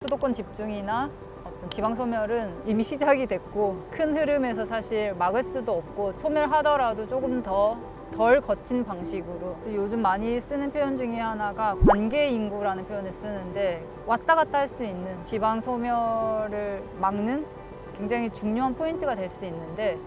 수도권 집중이나 어떤 지방 소멸은 이미 시작이 됐고 큰 흐름에서 사실 막을 수도 없고 소멸하더라도 조금 덜 거친 방식으로 요즘 많이 쓰는 표현 중에 하나가 관계 인구라는 표현을 쓰는데 왔다 갔다 할 수 있는 지방 소멸을 막는 굉장히 중요한 포인트가 될 수 있는데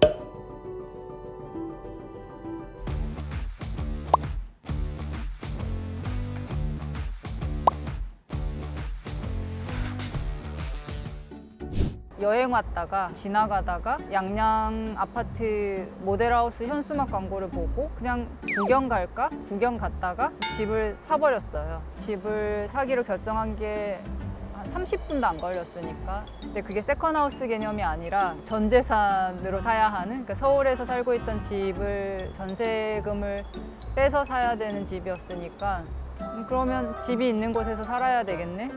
여행 왔다가 지나가다가 양양 아파트 모델하우스 현수막 광고를 보고 그냥 구경 갈까? 구경 갔다가 집을 사버렸어요. 집을 사기로 결정한 게 한 30분도 안 걸렸으니까. 근데 그게 세컨하우스 개념이 아니라 전 재산으로 사야 하는, 그러니까 서울에서 살고 있던 집을 전세금을 빼서 사야 되는 집이었으니까 그러면 집이 있는 곳에서 살아야 되겠네?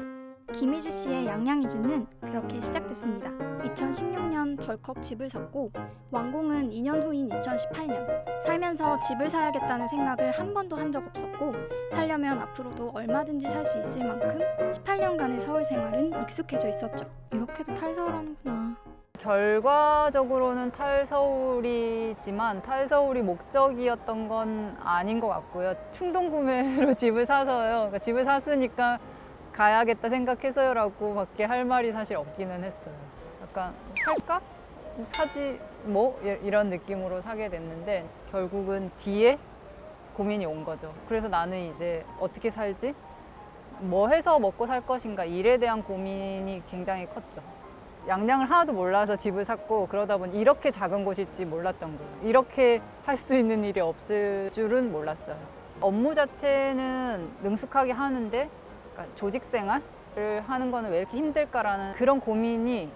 김희주 씨의 양양 이주는 그렇게 시작됐습니다. 2016년 덜컥 집을 샀고 완공은 2년 후인 2018년. 살면서 집을 사야겠다는 생각을 한 번도 한 적 없었고 살려면 앞으로도 얼마든지 살 수 있을 만큼 18년간의 서울 생활은 익숙해져 있었죠. 이렇게도 탈서울하는구나. 결과적으로는 탈서울이지만 탈서울이 목적이었던 건 아닌 것 같고요. 충동 구매로 집을 사서요. 그러니까 집을 샀으니까 가야겠다 생각해서요라고 밖에 할 말이 사실 없기는 했어요. 약간 살까? 사지 뭐? 이런 느낌으로 사게 됐는데 결국은 뒤에 고민이 온 거죠. 그래서 나는 이제 어떻게 살지? 뭐 해서 먹고 살 것인가? 일에 대한 고민이 굉장히 컸죠. 양양을 하나도 몰라서 집을 샀고 그러다 보니 이렇게 작은 곳일지 몰랐던 거예요. 이렇게 할 수 있는 일이 없을 줄은 몰랐어요. 업무 자체는 능숙하게 하는데 그러니까 조직 생활을 하는 거는 왜 이렇게 힘들까라는 그런 고민이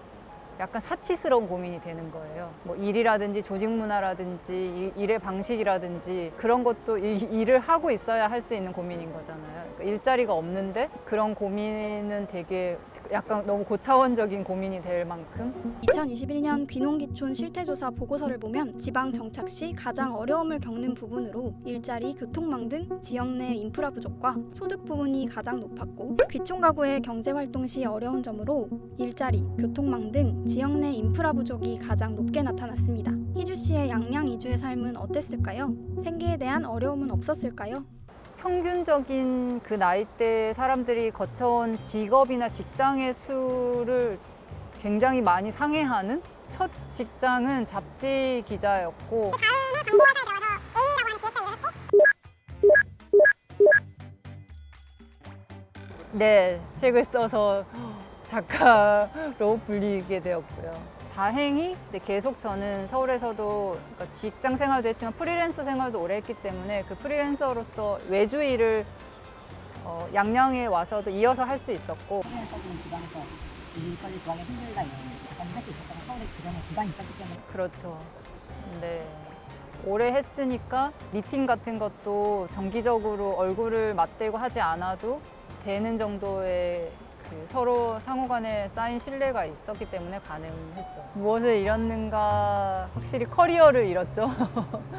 약간 사치스러운 고민이 되는 거예요. 뭐 일이라든지 조직 문화라든지 일의 방식이라든지 그런 것도 일을 하고 있어야 할 수 있는 고민인 거잖아요. 그러니까 일자리가 없는데 그런 고민은 되게 약간 너무 고차원적인 고민이 될 만큼 2021년 귀농귀촌 실태조사 보고서를 보면 지방 정착 시 가장 어려움을 겪는 부분으로 일자리, 교통망 등 지역 내 인프라 부족과 소득 부분이 가장 높았고 귀촌 가구의 경제활동 시 어려운 점으로 일자리, 교통망 등 지역 내 인프라 부족이 가장 높게 나타났습니다. 희주 씨의 양양 이주의 삶은 어땠을까요? 생계에 대한 어려움은 없었을까요? 평균적인 그 나이대 사람들이 거쳐온 직업이나 직장의 수를 굉장히 많이 상회하는 첫 직장은 잡지 기자였고 네, 책을 써서 작가로 불리게 되었고요. 다행히 계속 저는 서울에서도 그러니까 직장 생활도 했지만 프리랜서 생활도 오래 했기 때문에 그 프리랜서로서 외주 일을 양양에 와서도 이어서 할 수 있었고 프리랜서들은 지방에서 일거리 구하기 힘들다 이런 작가님 할 수 있었다면 서울에 그전에 기반이 있었기 때문에 그렇죠. 네. 오래 했으니까 미팅 같은 것도 정기적으로 얼굴을 맞대고 하지 않아도 되는 정도의 그 서로 상호간에 쌓인 신뢰가 있었기 때문에 가능했어요. 무엇을 잃었는가? 확실히 커리어를 잃었죠.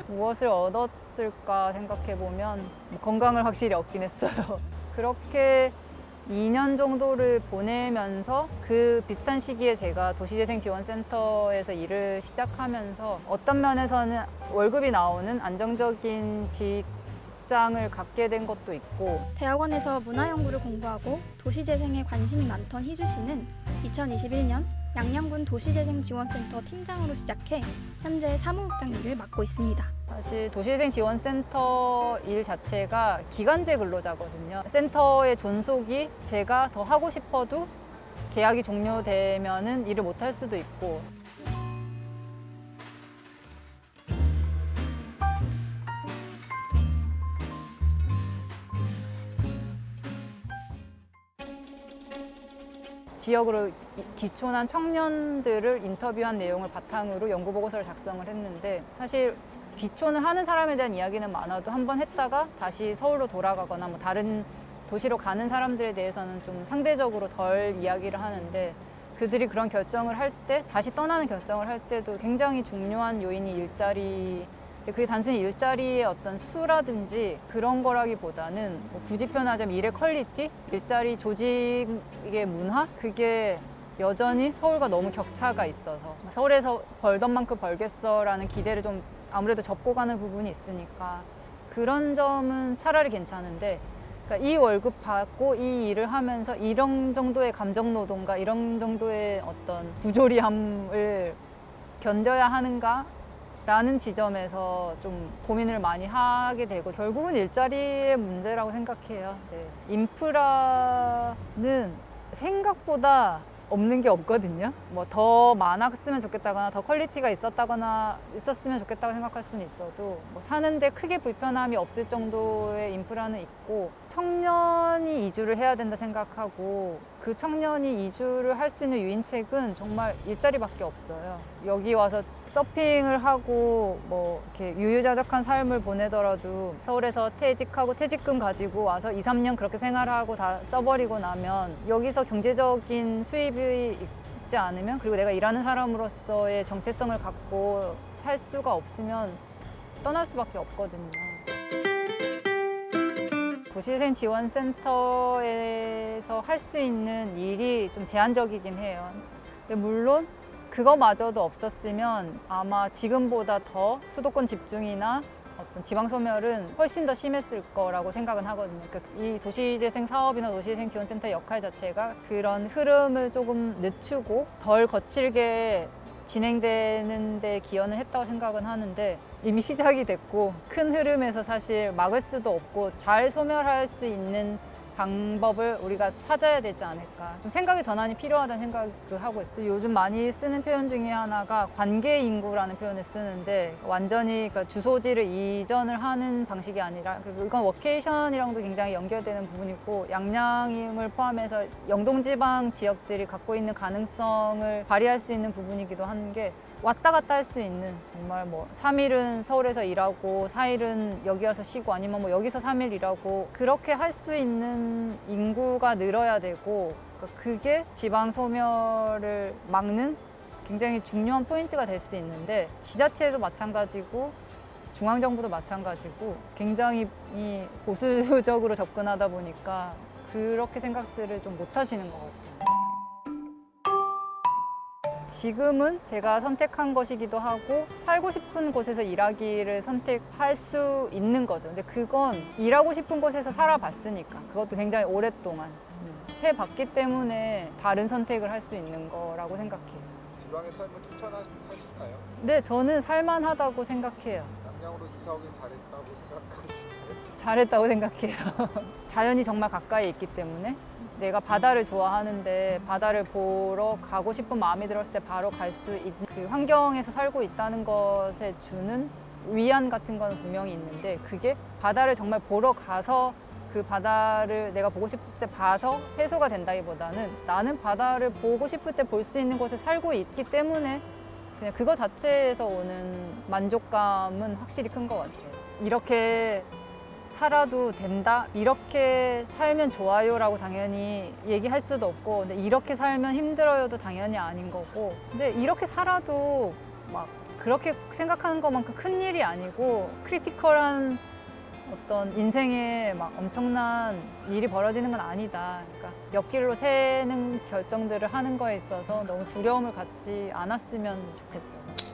무엇을 얻었을까 생각해보면 건강을 확실히 얻긴 했어요. 그렇게 2년 정도를 보내면서 그 비슷한 시기에 제가 도시재생지원센터에서 일을 시작하면서 어떤 면에서는 월급이 나오는 안정적인 직장을 갖게 된 것도 있고 대학원에서 문화연구를 공부하고 도시재생에 관심이 많던 희주 씨는 2021년 양양군 도시재생지원센터 팀장으로 시작해 현재 사무국장 일을 맡고 있습니다. 사실 도시재생지원센터 일 자체가 기간제 근로자거든요. 센터의 존속이 제가 더 하고 싶어도 계약이 종료되면은 일을 못 할 수도 있고 지역으로 귀촌한 청년들을 인터뷰한 내용을 바탕으로 연구보고서를 작성을 했는데 사실 귀촌을 하는 사람에 대한 이야기는 많아도 한번 했다가 다시 서울로 돌아가거나 뭐 다른 도시로 가는 사람들에 대해서는 좀 상대적으로 덜 이야기를 하는데 그들이 그런 결정을 할 때, 다시 떠나는 결정을 할 때도 굉장히 중요한 요인이 일자리 근데 그게 단순히 일자리의 어떤 수라든지 그런 거라기보다는 뭐 굳이 표현하자면 일의 퀄리티, 일자리 조직의 문화, 그게 여전히 서울과 너무 격차가 있어서 서울에서 벌던 만큼 벌겠어라는 기대를 좀 아무래도 접고 가는 부분이 있으니까 그런 점은 차라리 괜찮은데, 그러니까 이 월급 받고 이 일을 하면서 이런 정도의 감정 노동과 이런 정도의 어떤 부조리함을 견뎌야 하는가? 라는 지점에서 좀 고민을 많이 하게 되고, 결국은 일자리의 문제라고 생각해요. 네. 인프라는 생각보다 없는 게 없거든요. 뭐 더 많았으면 좋겠다거나 더 퀄리티가 있었으면 좋겠다고 생각할 수는 있어도 뭐 사는데 크게 불편함이 없을 정도의 인프라는 있고, 청년이 이주를 해야 된다 생각하고 그 청년이 이주를 할 수 있는 유인책은 정말 일자리밖에 없어요. 여기 와서 서핑을 하고 뭐 이렇게 유유자적한 삶을 보내더라도 서울에서 퇴직하고 퇴직금 가지고 와서 2, 3년 그렇게 생활하고 다 써버리고 나면 여기서 경제적인 수입이 있지 않으면, 그리고 내가 일하는 사람으로서의 정체성을 갖고 살 수가 없으면 떠날 수밖에 없거든요. 도시재생 지원센터에서 할 수 있는 일이 좀 제한적이긴 해요. 근데 물론 그거마저도 없었으면 아마 지금보다 더 수도권 집중이나 어떤 지방 소멸은 훨씬 더 심했을 거라고 생각은 하거든요. 그러니까 이 도시재생 사업이나 도시재생 지원센터의 역할 자체가 그런 흐름을 조금 늦추고 덜 거칠게 진행되는 데 기여는 했다고 생각은 하는데, 이미 시작이 됐고 큰 흐름에서 사실 막을 수도 없고 잘 소멸할 수 있는 방법을 우리가 찾아야 되지 않을까, 좀 생각의 전환이 필요하다는 생각을 하고 있어요. 요즘 많이 쓰는 표현 중에 하나가 관계 인구라는 표현을 쓰는데, 완전히 그러니까 주소지를 이전을 하는 방식이 아니라, 이건 워케이션이랑도 굉장히 연결되는 부분이고, 양양을 포함해서 영동지방 지역들이 갖고 있는 가능성을 발휘할 수 있는 부분이기도 한 게, 왔다 갔다 할 수 있는, 정말 뭐 3일은 서울에서 일하고 4일은 여기 와서 쉬고, 아니면 뭐 여기서 3일 일하고, 그렇게 할 수 있는 인구가 늘어야 되고, 그러니까 그게 지방 소멸을 막는 굉장히 중요한 포인트가 될 수 있는데, 지자체도 마찬가지고 중앙정부도 마찬가지고 굉장히 보수적으로 접근하다 보니까 그렇게 생각들을 좀 못 하시는 것 같아요. 지금은 제가 선택한 것이기도 하고 살고 싶은 곳에서 일하기를 선택할 수 있는 거죠. 근데 그건 일하고 싶은 곳에서 살아봤으니까, 그것도 굉장히 오랫동안 해봤기 때문에 다른 선택을 할 수 있는 거라고 생각해요. 지방의 삶을 추천하시나요? 네, 저는 살만하다고 생각해요. 양양으로 이사 오길 잘했다고 생각하시나요? 잘했다고 생각해요. 자연이 정말 가까이 있기 때문에, 내가 바다를 좋아하는데 바다를 보러 가고 싶은 마음이 들었을 때 바로 갈 수 있는 그 환경에서 살고 있다는 것에 주는 위안 같은 건 분명히 있는데, 그게 바다를 정말 보러 가서 그 바다를 내가 보고 싶을 때 봐서 해소가 된다기보다는, 나는 바다를 보고 싶을 때 볼 수 있는 곳에 살고 있기 때문에 그냥 그거 자체에서 오는 만족감은 확실히 큰 것 같아요. 이렇게 살아도 된다? 이렇게 살면 좋아요 라고 당연히 얘기할 수도 없고, 근데 이렇게 살면 힘들어요도 당연히 아닌 거고, 근데 이렇게 살아도 막 그렇게 생각하는 것만큼 큰 일이 아니고 크리티컬한 어떤 인생에 막 엄청난 일이 벌어지는 건 아니다. 그러니까 옆길로 새는 결정들을 하는 거에 있어서 너무 두려움을 갖지 않았으면 좋겠어요.